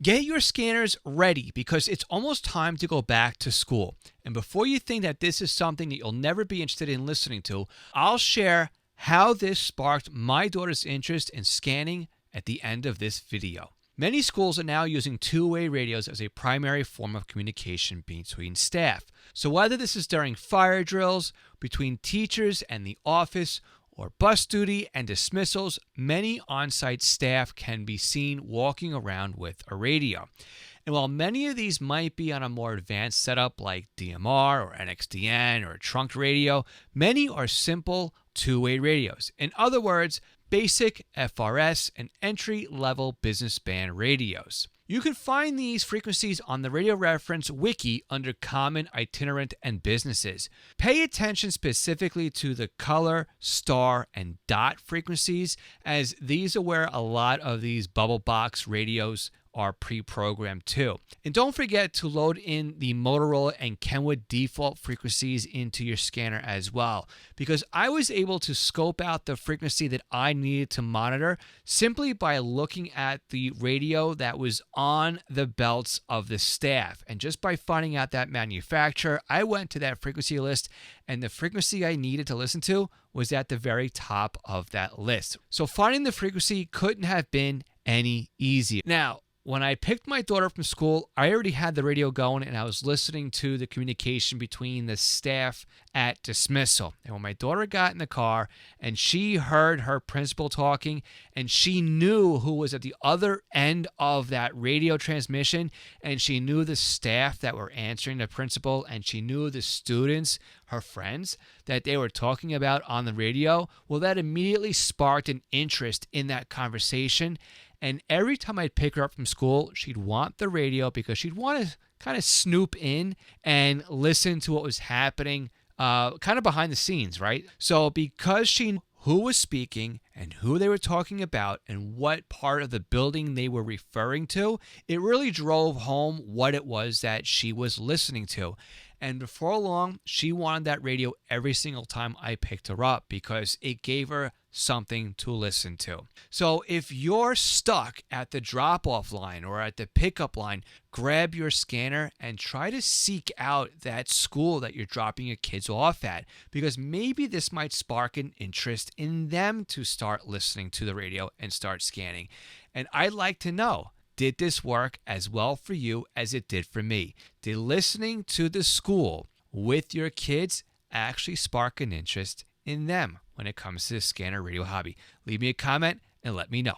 Get your scanners ready because it's almost time to go back to school. And before you think that this is something that you'll never be interested in listening to, I'll share how this sparked my daughter's interest in scanning at the end of this video. Many schools are now using two-way radios as a primary form of communication between staff. So whether this is during fire drills, between teachers and the office, or bus duty and dismissals, many on-site staff can be seen walking around with a radio. And while many of these might be on a more advanced setup like DMR or NXDN or a trunked radio, many are simple two-way radios. In other words, basic FRS and entry-level business band radios. You can find these frequencies on the Radio Reference Wiki under Common, Itinerant, and Businesses. Pay attention specifically to the color, star, and dot frequencies, as these are where a lot of these bubble box radios are pre-programmed too. And don't forget to load in the Motorola and Kenwood default frequencies into your scanner as well, because I was able to scope out the frequency that I needed to monitor simply by looking at the radio that was on the belts of the staff. And just by finding out that manufacturer, I went to that frequency list, and the frequency I needed to listen to was at the very top of that list. So finding the frequency couldn't have been any easier. Now, when I picked my daughter up from school, I already had the radio going and I was listening to the communication between the staff at dismissal. And when my daughter got in the car and she heard her principal talking and she knew who was at the other end of that radio transmission, and she knew the staff that were answering the principal, and she knew the students, her friends, that they were talking about on the radio, well, that immediately sparked an interest in that conversation. And every time I'd pick her up from school, she'd want the radio because she'd want to kind of snoop in and listen to what was happening kind of behind the scenes, right? So because she knew who was speaking and who they were talking about and what part of the building they were referring to, it really drove home what it was that she was listening to. And before long, she wanted that radio every single time I picked her up because it gave her something to listen to. So if you're stuck at the drop-off line or at the pickup line, grab your scanner and try to seek out that school that you're dropping your kids off at, because maybe this might spark an interest in them to start listening to the radio and start scanning. And I'd like to know, did this work as well for you as it did for me? Did listening to the school with your kids actually spark an interest in them when it comes to the scanner radio hobby? Leave me a comment and let me know.